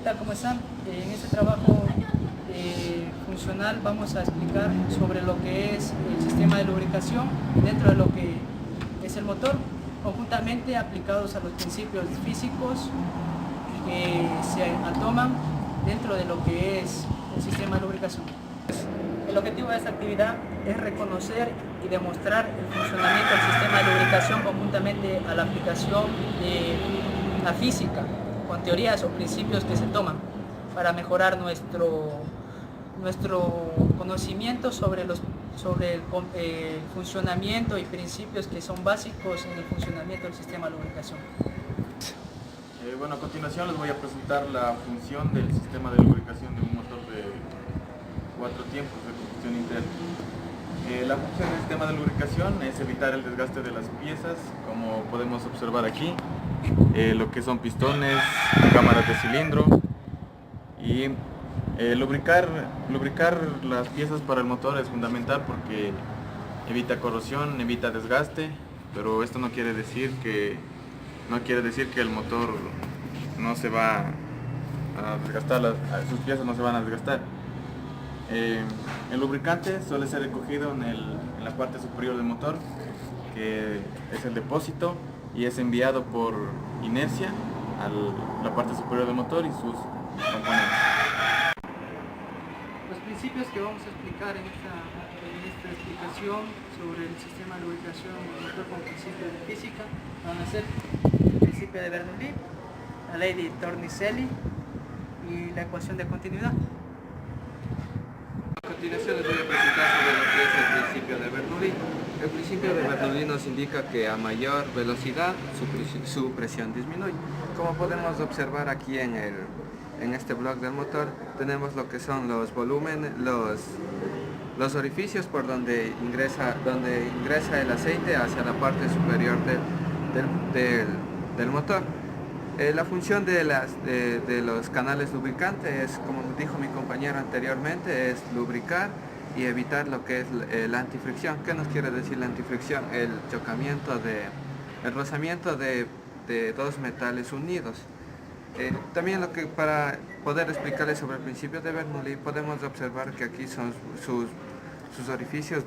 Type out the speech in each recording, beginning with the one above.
tal? ¿Cómo están? En este trabajo funcional vamos a explicar sobre lo que es el sistema de lubricación dentro de lo que es el motor, conjuntamente aplicados a los principios físicos que se toman dentro de lo que es el sistema de lubricación. El objetivo de esta actividad es reconocer y demostrar el funcionamiento del sistema de lubricación conjuntamente a la aplicación de la física, con teorías o principios que se toman para mejorar nuestro conocimiento sobre el funcionamiento y principios que son básicos en el funcionamiento del sistema de lubricación. Bueno, a continuación les voy a presentar la función del sistema de lubricación de un motor de 4 tiempos de combustión interna. La función del sistema de lubricación es evitar el desgaste de las piezas, como podemos observar aquí, lo que son pistones, cámaras de cilindro, y lubricar las piezas para el motor es fundamental porque evita corrosión, evita desgaste, pero esto no quiere decir que el motor no se va a desgastar, sus piezas no se van a desgastar. El lubricante suele ser recogido en la parte superior del motor, que es el depósito, y es enviado por inercia a la parte superior del motor y sus componentes. Los principios que vamos a explicar en esta explicación sobre el sistema de lubricación del motor con principios de física van a ser el principio de Bernoulli, la ley de Torricelli y la ecuación de continuidad. A continuación les voy a presentar sobre lo que es el principio de Bernoulli. El principio de Bernoulli nos indica que a mayor velocidad su presión disminuye. Como podemos observar aquí en este bloque del motor, tenemos lo que son los volúmenes, los orificios por donde ingresa el aceite hacia la parte superior del motor. La función de los canales lubricantes, como dijo mi compañero anteriormente, es lubricar y evitar lo que es la antifricción. ¿Qué nos quiere decir la antifricción? El chocamiento, el rozamiento de dos metales unidos. También para poder explicarles sobre el principio de Bernoulli, podemos observar que aquí son sus orificios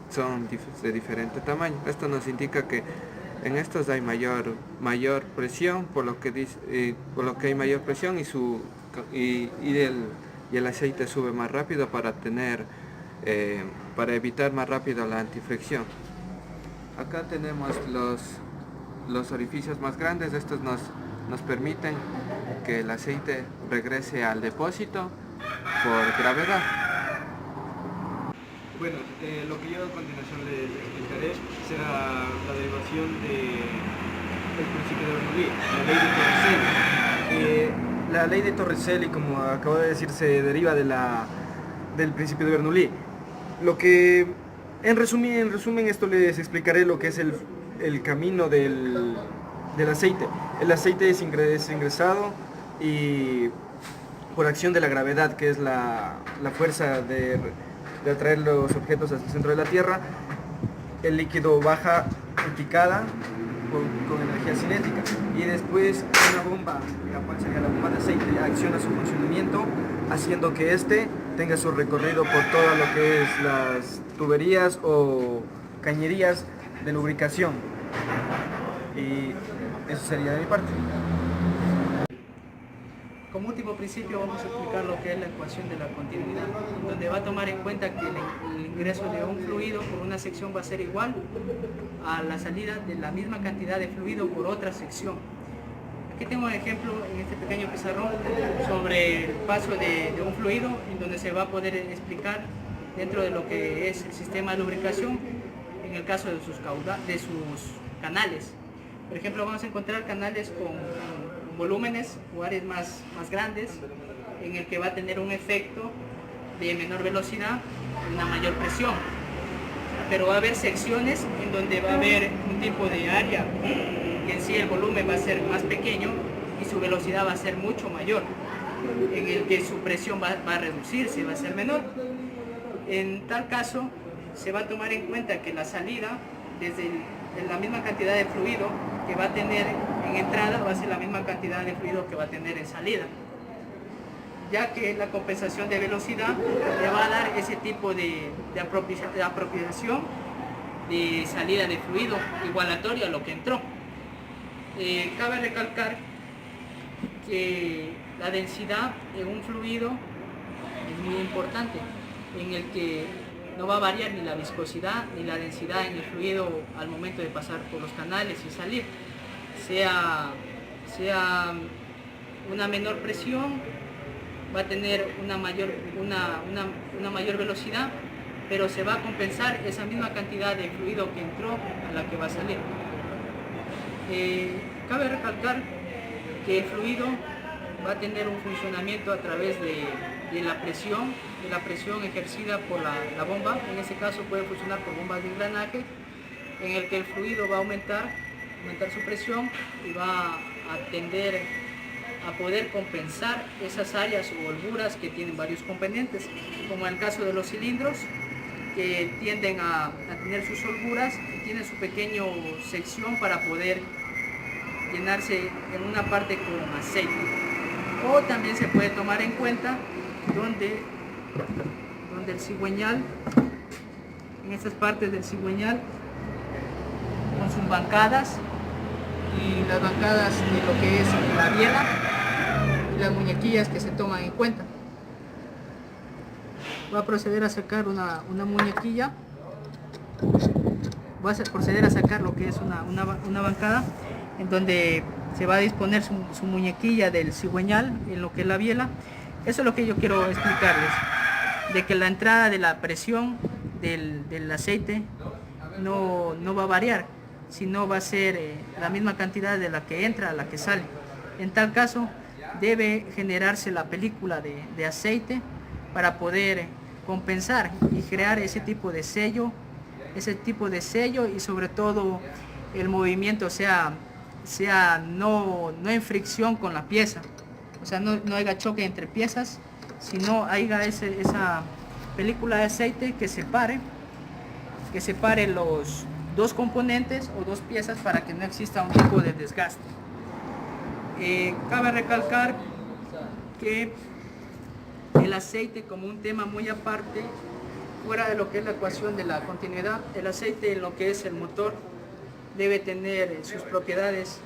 son de diferente tamaño. Esto nos indica que en estos hay mayor presión, por lo que hay mayor presión y el aceite sube más rápido para evitar más rápido la antifricción. Acá tenemos los orificios más grandes. Estos nos permiten que el aceite regrese al depósito por gravedad. Bueno, lo que yo a continuación les explicaré será la derivación del principio de Bernoulli, la ley de Torricelli. La ley de Torricelli, como acabo de decir, se deriva del principio de Bernoulli. En resumen, esto les explicaré lo que es el camino del aceite. El aceite es ingresado y por acción de la gravedad, que es la fuerza de atraer los objetos hacia el centro de la Tierra, el líquido baja en picada con energía cinética, y después una bomba, la cual sería la bomba de aceite, acciona su funcionamiento, haciendo que éste tenga su recorrido por todo lo que es las tuberías o cañerías de lubricación. Y eso sería de mi parte. Como último principio vamos a explicar lo que es la ecuación de la continuidad, donde va a tomar en cuenta que el ingreso de un fluido por una sección va a ser igual a la salida de la misma cantidad de fluido por otra sección. Aquí tengo un ejemplo en este pequeño pizarrón sobre el paso de un fluido, en donde se va a poder explicar dentro de lo que es el sistema de lubricación en el caso de sus canales. Por ejemplo, vamos a encontrar canales con volúmenes o áreas más grandes, en el que va a tener un efecto de menor velocidad y una mayor presión. Pero va a haber secciones en donde va a haber un tipo de área que en sí el volumen va a ser más pequeño y su velocidad va a ser mucho mayor, en el que su presión va a reducirse, va a ser menor. En tal caso, se va a tomar en cuenta que la salida, desde la misma cantidad de fluido que va a tener en entrada, va a ser la misma cantidad de fluido que va a tener en salida. ya que la compensación de velocidad le va a dar ese tipo de apropiación de salida de fluido igualatorio a lo que entró. Cabe recalcar que la densidad en un fluido es muy importante, en el que no va a variar ni la viscosidad ni la densidad en el fluido al momento de pasar por los canales y salir, sea una menor presión, va a tener una mayor velocidad, pero se va a compensar esa misma cantidad de fluido que entró a la que va a salir. Cabe recalcar que el fluido va a tener un funcionamiento a través de la presión ejercida por la bomba. En este caso puede funcionar por bombas de engranaje, en el que el fluido va a aumentar su presión y va a tender a poder compensar esas áreas o holguras que tienen varios componentes, como en el caso de los cilindros, que tienden a tener sus holguras y tienen su pequeña sección para poder llenarse en una parte con aceite. O también se puede tomar en cuenta donde el cigüeñal, en estas partes del cigüeñal, con sus bancadas y las bancadas de lo que es la biela y las muñequillas que se toman en cuenta. Voy a proceder a sacar una muñequilla, voy a proceder a sacar lo que es una bancada, en donde se va a disponer su muñequilla del cigüeñal en lo que es la biela. Eso es lo que yo quiero explicarles, de que la entrada de la presión del aceite no va a variar, sino va a ser la misma cantidad de la que entra a la que sale. En tal caso debe generarse la película de aceite para poder compensar y crear ese tipo de sello y sobre todo el movimiento sea no en fricción con la pieza, o sea, no haya choque entre piezas, sino haya esa película de aceite que separe los dos componentes o dos piezas para que no exista un tipo de desgaste. Cabe recalcar que el aceite, como un tema muy aparte, fuera de lo que es la ecuación de la continuidad, el aceite en lo que es el motor debe tener sus propiedades.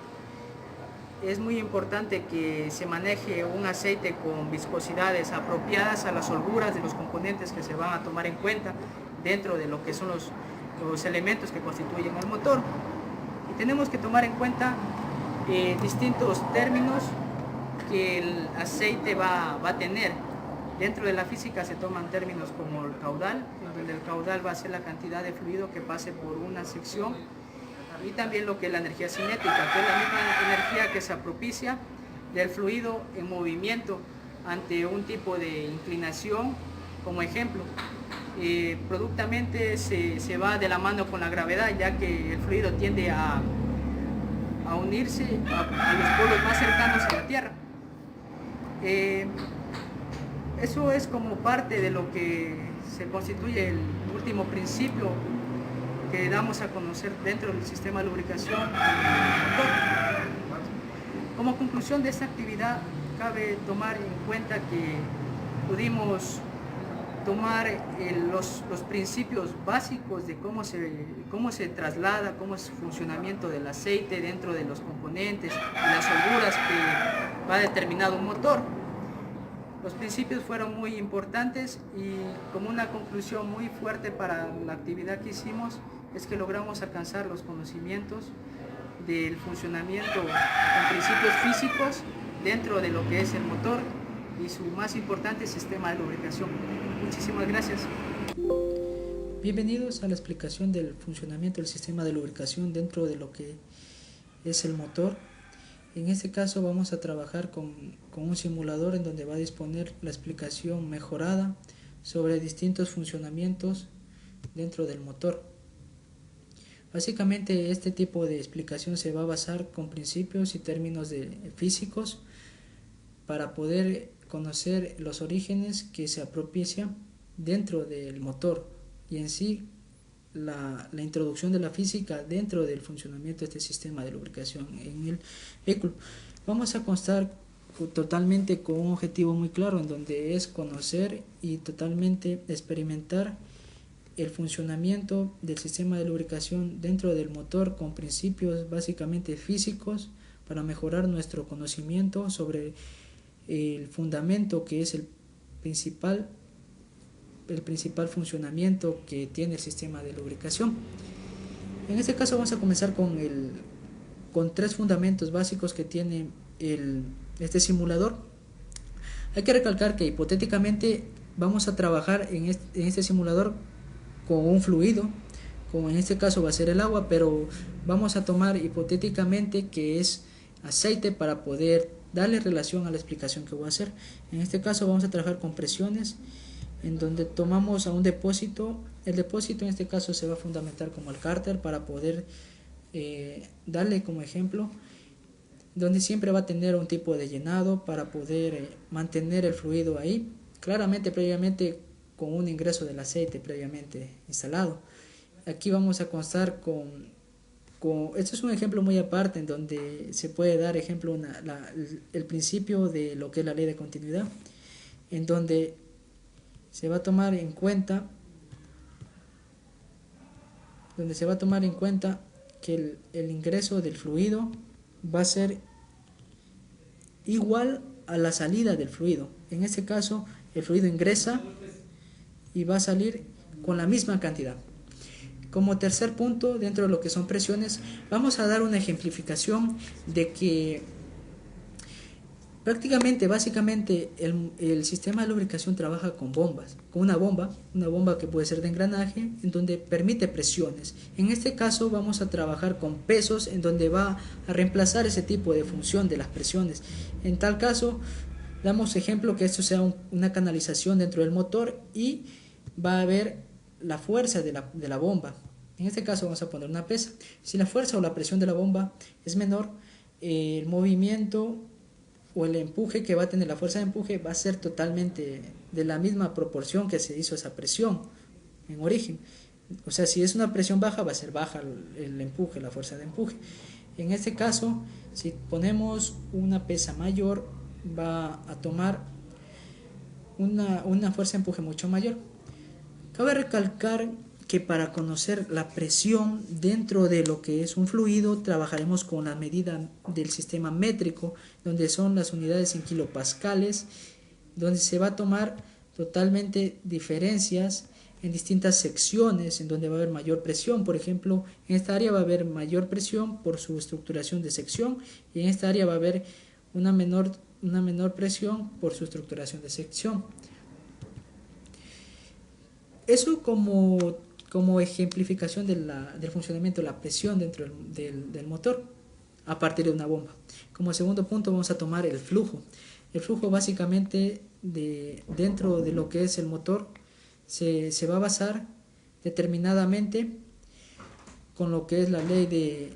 Es muy importante que se maneje un aceite con viscosidades apropiadas a las holguras de los componentes que se van a tomar en cuenta dentro de lo que son los elementos que constituyen el motor. Y tenemos que tomar en cuenta distintos términos que el aceite va a tener. Dentro de la física se toman términos como el caudal, en donde el caudal va a ser la cantidad de fluido que pase por una sección, y también lo que es la energía cinética, que es la misma energía que se propicia del fluido en movimiento ante un tipo de inclinación. Como ejemplo, productamente se va de la mano con la gravedad, ya que el fluido tiende a unirse a los polos más cercanos a la Tierra. Eso es como parte de lo que se constituye el último principio que damos a conocer dentro del sistema de lubricación del motor. Como conclusión de esta actividad, cabe tomar en cuenta que pudimos tomar los principios básicos de cómo se traslada, cómo es el funcionamiento del aceite dentro de los componentes y las holguras que va determinado un motor. Los principios fueron muy importantes y como una conclusión muy fuerte para la actividad que hicimos es que logramos alcanzar los conocimientos del funcionamiento con principios físicos dentro de lo que es el motor y su más importante sistema de lubricación. Muchísimas gracias. Bienvenidos a la explicación del funcionamiento del sistema de lubricación dentro de lo que es el motor. En este caso vamos a trabajar con un simulador en donde va a disponer la explicación mejorada sobre distintos funcionamientos dentro del motor. Básicamente este tipo de explicación se va a basar con principios y términos físicos para poder conocer los orígenes que se propician dentro del motor y en sí la introducción de la física dentro del funcionamiento de este sistema de lubricación en el vehículo. Vamos a totalmente con un objetivo muy claro, en donde es conocer y totalmente experimentar el funcionamiento del sistema de lubricación dentro del motor con principios básicamente físicos para mejorar nuestro conocimiento sobre el fundamento que es el principal funcionamiento que tiene el sistema de lubricación. En este caso vamos a comenzar con 3 fundamentos básicos que tiene este simulador. Hay que recalcar que hipotéticamente vamos a trabajar en este simulador con un fluido, como en este caso va a ser el agua, pero vamos a tomar hipotéticamente que es aceite para poder darle relación a la explicación que voy a hacer. En este caso vamos a trabajar con presiones, en donde tomamos a un depósito. El depósito en este caso se va a fundamentar como el cárter para poder darle como ejemplo, donde siempre va a tener un tipo de llenado para poder mantener el fluido ahí, claramente previamente con un ingreso del aceite previamente instalado. Aquí vamos a constar esto es un ejemplo muy aparte, en donde se puede dar ejemplo el principio de lo que es la ley de continuidad, en donde se va a tomar en cuenta que el ingreso del fluido va a ser igual a la salida del fluido. En este caso el fluido ingresa y va a salir con la misma cantidad. Como tercer punto, dentro de lo que son presiones, vamos a dar una ejemplificación de que básicamente el sistema de lubricación trabaja con bombas, con una bomba que puede ser de engranaje, en donde permite presiones. En este caso vamos a trabajar con pesos, en donde va a reemplazar ese tipo de función de las presiones. En tal caso, damos ejemplo que esto sea una canalización dentro del motor y va a haber la fuerza de la bomba. En este caso vamos a poner una pesa. Si la fuerza o la presión de la bomba es menor, el movimiento o el empuje que va a tener, la fuerza de empuje, va a ser totalmente de la misma proporción que se hizo esa presión en origen. O sea, si es una presión baja, va a ser baja el empuje, la fuerza de empuje. En este caso, si ponemos una pesa mayor, va a tomar una fuerza de empuje mucho mayor. Cabe recalcar que para conocer la presión dentro de lo que es un fluido, trabajaremos con la medida del sistema métrico, donde son las unidades en kilopascales, donde se va a tomar totalmente diferencias en distintas secciones, en donde va a haber mayor presión. Por ejemplo, en esta área va a haber mayor presión por su estructuración de sección, y en esta área va a haber una menor presión por su estructuración de sección. Eso como ejemplificación del funcionamiento de la presión dentro del motor a partir de una bomba. Como segundo punto vamos a tomar el flujo. El flujo básicamente dentro de lo que es el motor se va a basar determinadamente con lo que es la ley de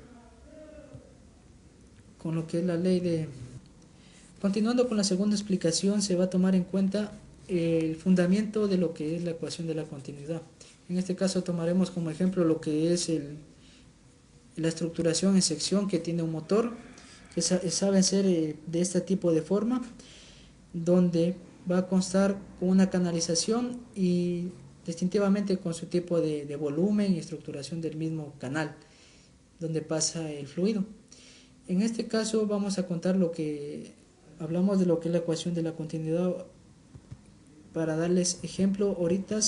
Continuando con la segunda explicación, se va a tomar en cuenta el fundamento de lo que es la ecuación de la continuidad. En este caso tomaremos como ejemplo lo que es la estructuración en sección que tiene un motor, que saben ser de este tipo de forma, donde va a constar con una canalización y distintivamente con su tipo de volumen y estructuración del mismo canal donde pasa el fluido. En este caso vamos a contar hablamos de lo que es la ecuación de la continuidad. Para darles ejemplo, ahorita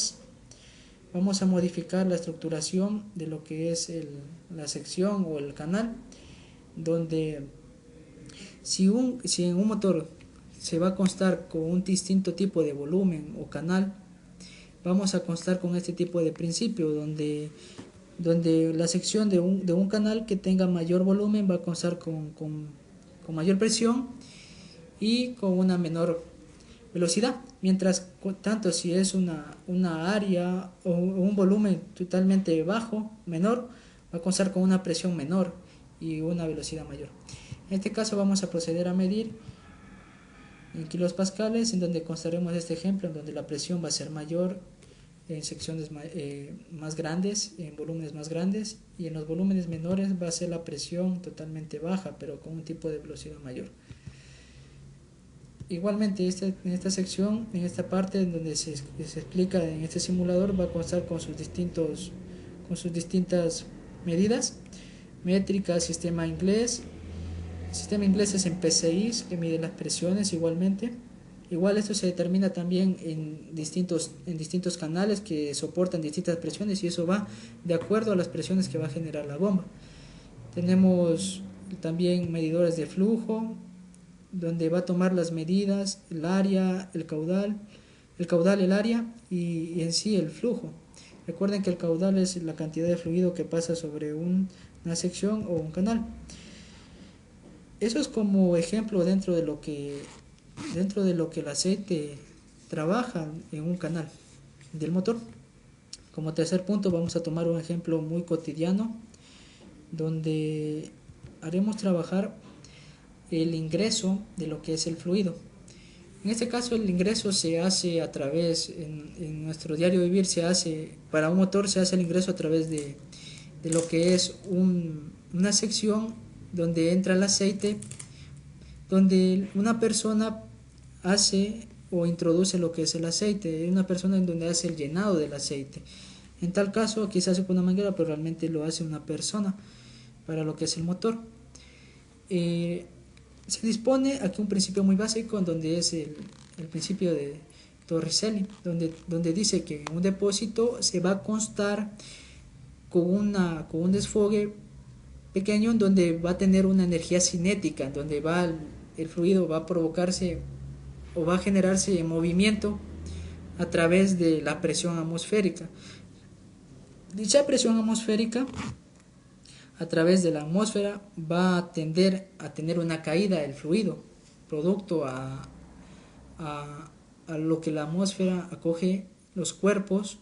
vamos a modificar la estructuración de lo que es la sección o el canal, donde si en un motor se va a constar con un distinto tipo de volumen o canal, vamos a constar con este tipo de principio, donde la sección de un canal que tenga mayor volumen va a constar con mayor presión y con una menor velocidad, mientras tanto si es una área o un volumen totalmente bajo, menor, va a constar con una presión menor y una velocidad mayor. En este caso vamos a proceder a medir en kilopascales, en donde constaremos este ejemplo, en donde la presión va a ser mayor en secciones más grandes, en volúmenes más grandes, y en los volúmenes menores va a ser la presión totalmente baja, pero con un tipo de velocidad mayor. Igualmente, en esta sección, en esta parte en donde se explica en este simulador, va a constar con sus distintas medidas, métricas, sistema inglés. El sistema inglés es en PCI, que mide las presiones igualmente. Igual esto se determina también en distintos canales que soportan distintas presiones, y eso va de acuerdo a las presiones que va a generar la bomba. Tenemos también medidores de flujo, donde va a tomar las medidas, el área, el caudal, el área y en sí el flujo. Recuerden que el caudal es la cantidad de fluido que pasa sobre una sección o un canal. Eso es como ejemplo dentro de lo que el aceite trabaja en un canal del motor. Como tercer punto vamos a tomar un ejemplo muy cotidiano, donde haremos trabajar el ingreso de lo que es el fluido. En este caso el ingreso se hace a través, en nuestro diario vivir para un motor se hace el ingreso a través de lo que es una sección donde entra el aceite, donde una persona hace o introduce lo que es el aceite, una persona en donde hace el llenado del aceite. En tal caso aquí se hace con una manguera, pero realmente lo hace una persona para lo que es el motor. Se dispone aquí un principio muy básico, en donde es el principio de Torricelli, donde dice que en un depósito se va a constar con un desfogue pequeño, en donde va a tener una energía cinética, en donde el fluido va a provocarse o va a generarse en movimiento a través de la presión atmosférica. Dicha presión atmosférica a través de la atmósfera va a tender a tener una caída del fluido, producto a lo que la atmósfera acoge los cuerpos,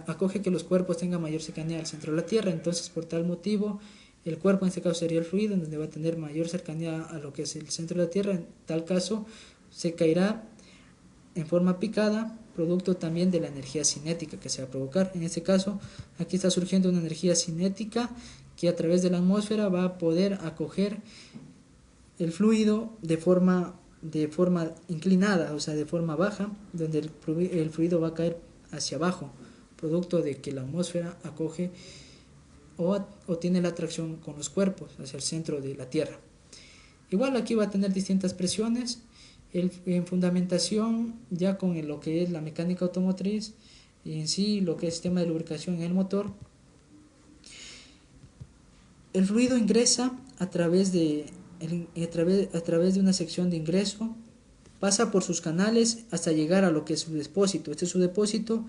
acoge que los cuerpos tengan mayor cercanía al centro de la Tierra. Entonces, por tal motivo, el cuerpo, en este caso sería el fluido, en donde va a tener mayor cercanía a lo que es el centro de la Tierra. En tal caso se caerá en forma picada, producto también de la energía cinética que se va a provocar. En este caso, aquí está surgiendo una energía cinética que a través de la atmósfera va a poder acoger el fluido de forma inclinada, o sea, de forma baja, donde el fluido va a caer hacia abajo, producto de que la atmósfera acoge o tiene la atracción con los cuerpos hacia el centro de la Tierra. Igual aquí va a tener distintas presiones. En fundamentación, ya con lo que es la mecánica automotriz y en sí lo que es el sistema de lubricación en el motor, el fluido ingresa a través de una sección de ingreso, pasa por sus canales hasta llegar a lo que es su depósito. Este es su depósito,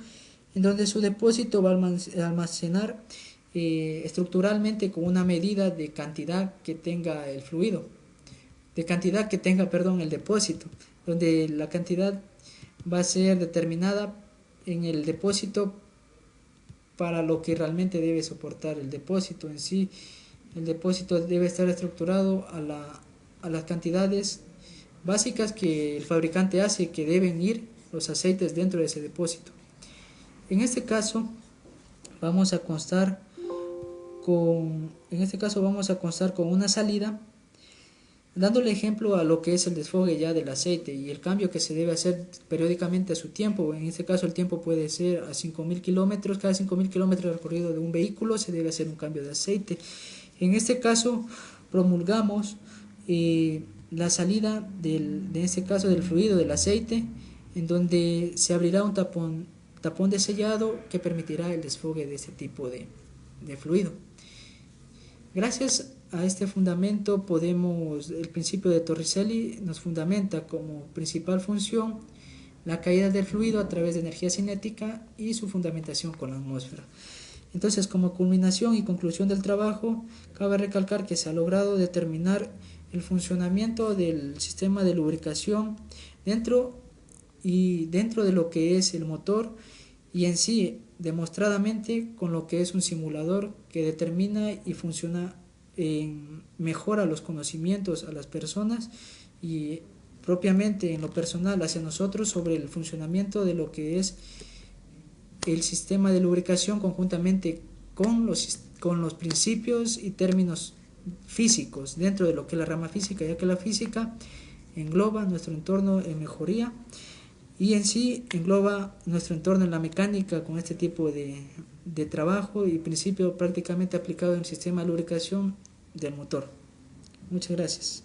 en donde su depósito va a almacenar estructuralmente con una medida de cantidad que tenga el fluido, el depósito, donde la cantidad va a ser determinada en el depósito para lo que realmente debe soportar el depósito en sí. El depósito debe estar estructurado a las cantidades básicas que el fabricante hace que deben ir los aceites dentro de ese depósito. En este caso vamos a constar con una salida, dándole ejemplo a lo que es el desfogue ya del aceite y el cambio que se debe hacer periódicamente a su tiempo. En este caso el tiempo puede ser a 5.000 kilómetros. Cada 5.000 kilómetros de recorrido de un vehículo se debe hacer un cambio de aceite. En este caso promulgamos la salida del fluido del aceite, en donde se abrirá un tapón de sellado que permitirá el desfogue de este tipo de fluido. Gracias a este fundamento el principio de Torricelli nos fundamenta como principal función la caída del fluido a través de energía cinética y su fundamentación con la atmósfera. Entonces, como culminación y conclusión del trabajo, cabe recalcar que se ha logrado determinar el funcionamiento del sistema de lubricación dentro de lo que es el motor, y en sí demostradamente con lo que es un simulador que determina y funciona, mejora los conocimientos a las personas y propiamente en lo personal hacia nosotros sobre el funcionamiento de lo que es el sistema de lubricación conjuntamente con los principios y términos físicos dentro de lo que es la rama física, ya que la física engloba nuestro entorno en mejoría y en sí engloba nuestro entorno en la mecánica con este tipo de trabajo y principio prácticamente aplicado en el sistema de lubricación del motor. Muchas gracias.